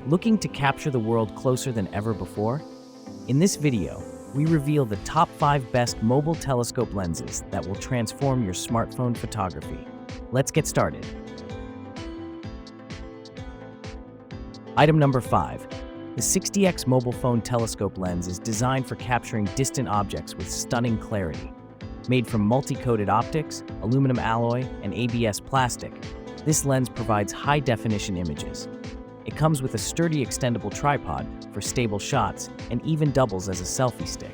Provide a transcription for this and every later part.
Looking to capture the world closer than ever before? In this video, we reveal the top 5 best mobile telescope lenses that will transform your smartphone photography. Let's get started. Item number 5. The 60x mobile phone telescope lens is designed for capturing distant objects with stunning clarity. Made from multi-coated optics, aluminum alloy, and ABS plastic, this lens provides high-definition images. It comes with a sturdy extendable tripod for stable shots and even doubles as a selfie stick.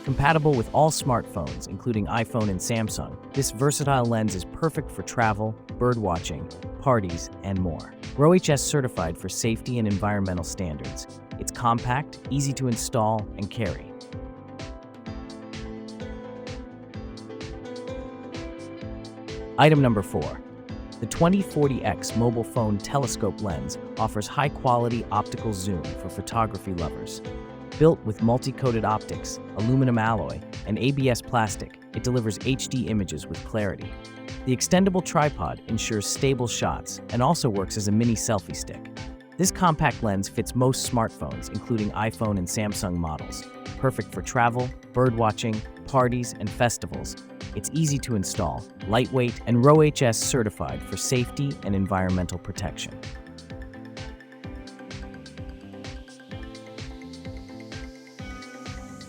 Compatible with all smartphones, including iPhone and Samsung, this versatile lens is perfect for travel, birdwatching, parties, and more. RoHS certified for safety and environmental standards. It's compact, easy to install and carry. Item number 4. The 2040X mobile phone telescope lens offers high-quality optical zoom for photography lovers. Built with multi-coated optics, aluminum alloy, and ABS plastic, it delivers HD images with clarity. The extendable tripod ensures stable shots and also works as a mini selfie stick. This compact lens fits most smartphones, including iPhone and Samsung models. Perfect for travel, birdwatching, parties, and festivals. It's easy to install, lightweight, and RoHS certified for safety and environmental protection.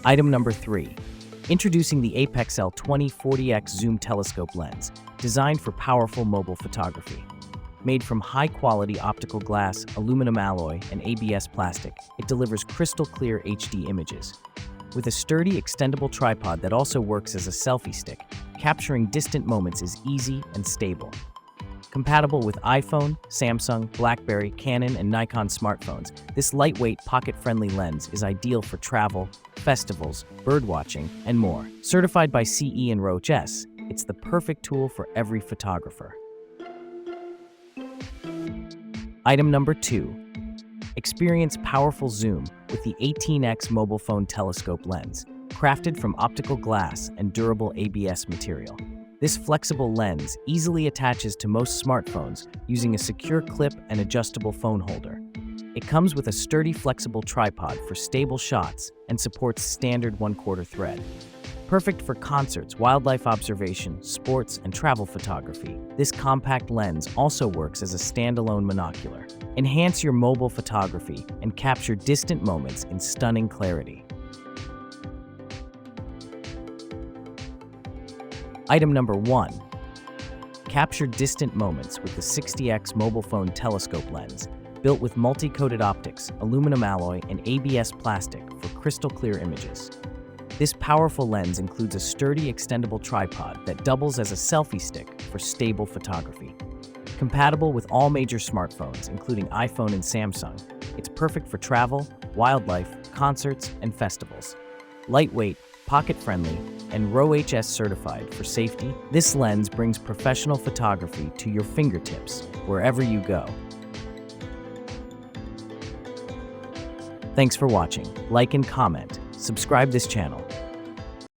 Item number 3. Introducing the APEXEL 2040X zoom telescope lens, designed for powerful mobile photography. Made from high-quality optical glass, aluminum alloy, and ABS plastic, it delivers crystal-clear HD images. With a sturdy, extendable tripod that also works as a selfie stick, capturing distant moments is easy and stable. Compatible with iPhone, Samsung, BlackBerry, Canon, and Nikon smartphones, this lightweight, pocket-friendly lens is ideal for travel, festivals, birdwatching, and more. Certified by CE and RoHS, it's the perfect tool for every photographer. Item number 2. Experience powerful zoom with the 18x mobile phone telescope lens, crafted from optical glass and durable ABS material. This flexible lens easily attaches to most smartphones using a secure clip and adjustable phone holder. It comes with a sturdy, flexible tripod for stable shots and supports standard 1/4 thread. Perfect for concerts, wildlife observation, sports, and travel photography, this compact lens also works as a standalone monocular. Enhance your mobile photography and capture distant moments in stunning clarity. Item number 1. Capture distant moments with the 60x mobile phone telescope lens, built with multi-coated optics, aluminum alloy, and ABS plastic for crystal-clear images. This powerful lens includes a sturdy, extendable tripod that doubles as a selfie stick for stable photography. Compatible with all major smartphones, including iPhone and Samsung, it's perfect for travel, wildlife, concerts, and festivals. Lightweight, pocket-friendly, and RoHS certified for safety, this lens brings professional photography to your fingertips wherever you go. Thanks for watching. Like and comment. Subscribe this channel